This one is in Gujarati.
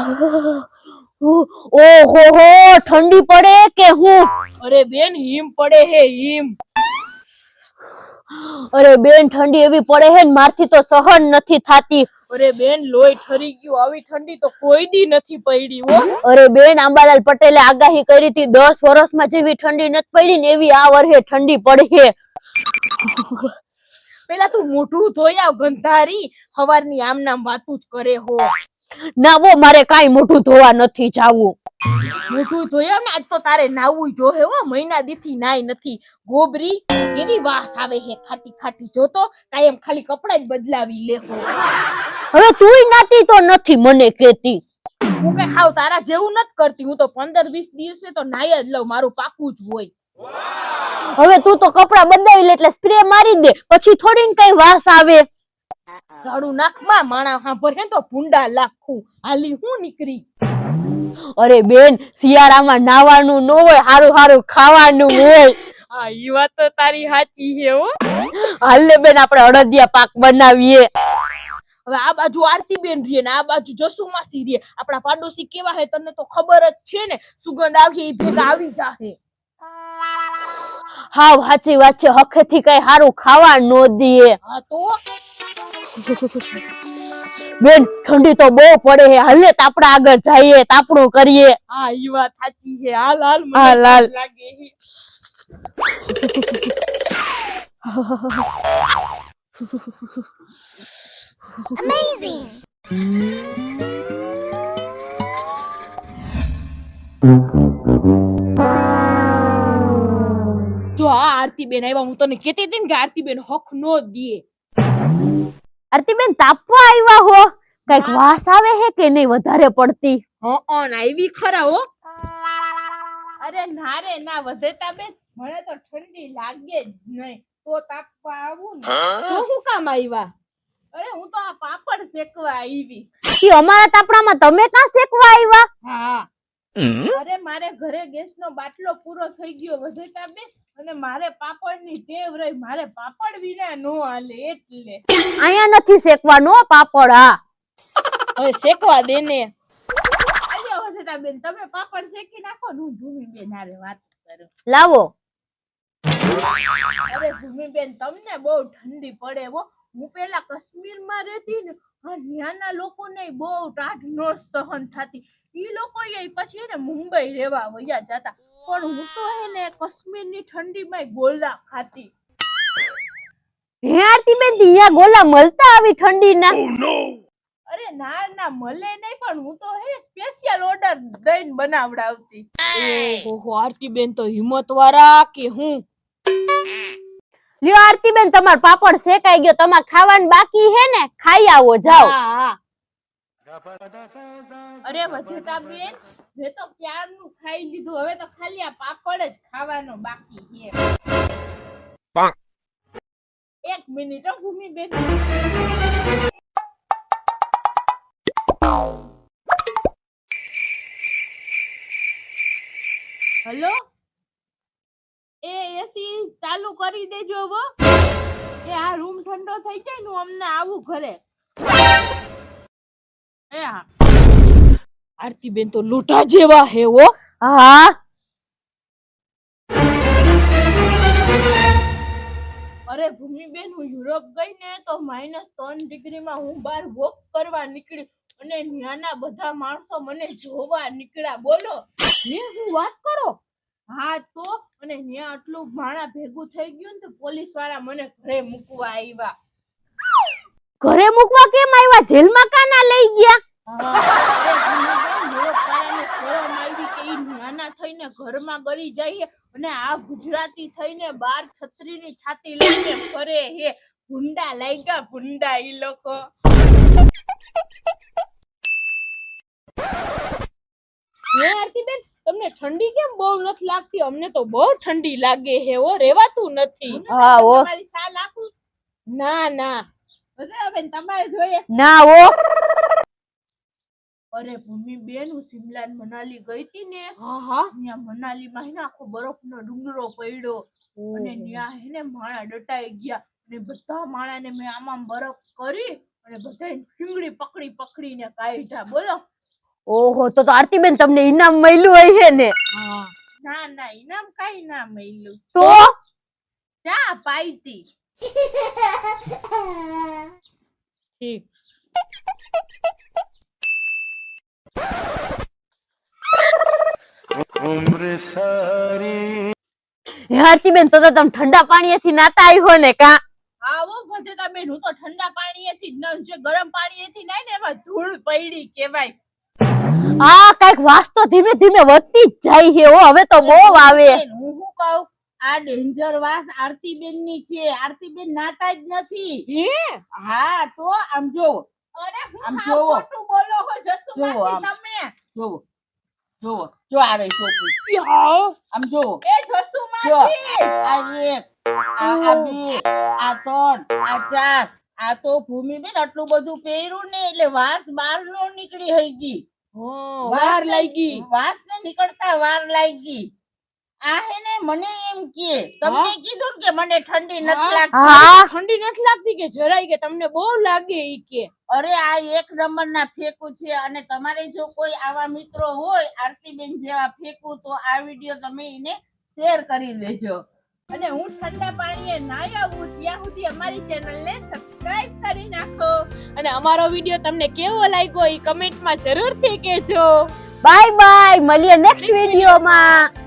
ઓહો હો, ઠંડી પડે કે હું? અરે બેન હિમ પડે હે હિમ. અરે બેન ઠંડી એવી પડે હે ને મારથી તો સહન નથી થાતી. અરે બેન લોહી ઠરી ગયું, આવી ઠંડી તો કોઈ દી નથી પડી હો. અરે બેન આંબાલાલ પટેલે આગાહી કરી હતી 10 વર્ષમાં જેવી ઠંડી નથી પડી ને એવી આ વર્ષે ઠંડી પડી. પેલા તું મોઢું ધોઈ આવ ગંધારી, હવારની આમ નામ વાતું જ કરે હો. ના વો મારે કાઈ મોઢું ધોવા નથી જાવું. મોઢું ધોઈ આવ ને, આજ તો તારે નાવું જોહે હો, મહિના દીથી નાઈ નથી. ગોબરી કેવી વાસ આવે હે ખાટી ખાટી, જોતો કાયમ ખાલી કપડા જ બદલાવી લે હો. હવે તુંય નાતી તો નથી મને કેતી. હું કે હાવ તારા જેવું નથી કરતી, હું તો 15-20 દિવસે તો નાઈ જ લઉં, મારું પાકું જ હોય. હવે તું તો કપડા બદલાવી લે એટલે સ્પ્રે મારી દે, પછી થોડી ને કઈ વાસ આવે. ઝાડુ નાખમાં માણા સાંભળે તો ભૂંડા લાખું હાલી હું નીકળી. અરે બેન શિયાળામાં નાવાનું ન હોય, હારું હારું ખાવાનું હોય. હા ઈ વાત તો તારી સાચી હે હો. હાલ ને બેન આપણે અડદિયા પાક બનાવીએ. હવે આ બાજુ આરતી બેન રીએ ને આ બાજુ જસુ માસી રીએ, આપણા પાડોશી કેવા હે તને તો ખબર જ છે ને, સુગંધ આવી ઈ ભેગા આવી જાહે. હાવ સાચી વાત છે, હખેથી કઈ હારું ખાવા ન દીએ. હા તો બેન ઠંડી તો બહુ પડે હે, હાલે તાપડા આગળ જઈએ, તાપણું કરીએ. હા ઈ વાત સાચી છે, હાલ હાલ મને હાલ. લાગે હે. Amazing! જો આ આરતી બેન આવ્યા, હું તને કહેતી હતી ને કે આરતી બેન હક નો દીએ. આરતી બેન તાપવા આવ્યા હો, કઈક વાસ આવે હે કે નહીં વધારે પડતી? આવી ખરા હો. અરે ના રે ના વધેતા બેન, મને તો ઠંડી લાગે જ નહીં, તો તાપવા આવું ને તો હું કામ આવ્યા? અરે હું તો આ પાપડ શેકવા આવી. ઈ અમારા તાપડામાં તમે ક્યાં શેકવા આવ્યા? હા અરે મારે ઘરે ગેસનો બાટલો પૂરો થઈ ગયો વધેતા બેન, અને મારે પાપડની ટેવ રહી, મારે પાપડ વિના નો હાલે એટલે. અહીંયા નથી શેકવાનો પાપડ. હા હવે શેકવા દે ને. અલ્યો વધેતા બેન તમે પાપડ શેકી નાખો ને, હું ભૂમિ બેન હારે વાત કરું. લાવો. અરે ભૂમિ બેન તમને બહુ ઠંડી પડે હો. હું પેલા કાશ્મીરમાં રહેતી ને, ત્યાંના લોકોને બહુ ટાઢ નો સહન થતી. ઈ લોકો પછી ને મુંબઈ રહેવા વયા જતા, પણ હું તો હે ને કાશ્મીરની ઠંડીમાં ગોલા ખાતી. હે આરતી બેન અહીંયા ગોલા મળતા આવી ઠંડીના? અરે ના ના મળે નહીં, પણ હું તો હે સ્પેશિયલ ઓર્ડર દઈને બનાવડાવતી. ઓહો આરતી બેન તો હિંમત વાળા કે હું. લ્યો આરતી બેન તમાર પાપડ શેકાઈ ગયો, તમાર ખાવાનું બાકી હે ને, ખાઈ આવો જાઓ. હા અરે વધેતા બેન મેં તો ક્યારનું ખાઈ લીધું, હવે તો ખાલી આ પાપડ જ ખાવાનો બાકી છે. એક મિનિટ ભૂમિ બેન. હેલો એ એસી ચાલુ કરી દેજો હો, એ આ રૂમ ઠંડો થઈ જાય ને અમને આવું ઘરે. એ હા આરતી બેન તો લોટા જેવા હે હો. હા અરે ભૂમિ બેન હું યુરોપ ગઈ ને તો -3 ડિગ્રીમાં હું બહાર વોક કરવા નીકળી, અને ત્યાંના બધા માણસો મને જોવા નીકળ્યા. બોલો ને હું વાત કરો. હા તો અને ત્યાં આટલું માણા ભેગું થઈ ગયું ને તો પોલીસ વાળા મને ઘરે મૂકવા આવ્યા. ઘરે મૂકવા કેમ આવ્યા? જેલમાં કાના લઈ ગયા? નાના થઈને ઘરમાં ગળી જઈએ અને આ ગુજરાતી થઈને બાર છત્રીની છાતી લઈને ફરે હે. ભૂંડા લાગ્યા ભૂંડા ઈ લોકો. હે આરતીબેન તમને ઠંડી કેમ બહુ નથી લાગતી? અમને તો બહુ ઠંડી લાગે હે હો, રેવાતું નથી. હા ઓ તમારી સાલ આપું? ના ના બેન તમારે જોઈએ? ના ઓ. અરે ભૂમિ બેન હું સિમલા મનાલી ગઈ હતી ને, ત્યાં મનાલી માં આખો બરફનો ડુંગરો પડ્યો, અને ત્યાં હે ને માણા ડટાઈ ગયા, અને બધા માણાને મેં આમાં બરફ કરી અને બધાય ફીંગડી પકડીને કાઢ્યા. બોલો ઓહો તો આરતીબેન તમને ઇનામ મળ્યું હોય છે ને ના ના ઇનામ કઈ ના મળ્યું તો ચા પાઈતી ઠીક હે આરતીબેન તો તમે ઠંડા પાણીથી નાતા આવ્યો ને કા આવો ભજેતા બેન હું તો ઠંડા પાણીએથી જ ન જે ગરમ પાણીએથી નાય ને એમાં ધૂળ પડી કેવાય હા કઈક વાસ તો ધીમે ધીમે વધતી જ જાય છે ઓ હવે તો બહુ આવે બેન, હું શું કહું આ ડેન્જર વાસ આરતીબેન ની છે આરતીબેન નાતા જ નથી હા તો આમ જોવો અરે હું આમ આમ જોવો. ખોટું બોલો હો જસ્તુ જોવો માસી આમ. તમે જોવો જોવો જો આ રહી ટોપી આમ જોવો એ જસ્તુ જો માસી આ એક આ બે આ ત્રણ આ ચાર આ તો ભૂમિબેન આટલું બધું પહેર્યું ને એટલે વાસ બહાર નો નીકળી હઈ ગઈ વાર લાગી વાસ ને નીકળતા વાર લાગી આ હે ને મને એમ કે તમને કીધું ને કે મને ઠંડી નથી લાગતી હા ઠંડી નથી લાગતી કે જરાય કે તમને બહુ લાગે ઈ કે અરે આ એક નંબર ના ફેંકું છે અને તમારે જો કોઈ આવા મિત્રો હોય આરતીબેન જેવા ફેંકું તો આ વિડિયો તમે એને શેર કરી દેજો અને હું ઠંડા પાણીએ નાઈ આવું ત્યાં સુધી અમારી ચેનલને સબસ્ક્રાઇબ કરી નાખો અને અમારો વિડિયો તમને કેવો લાગ્યો ઈ કમેન્ટમાં જરૂરથી કહેજો બાય બાય મળીએ નેક્સ્ટ વિડીયોમાં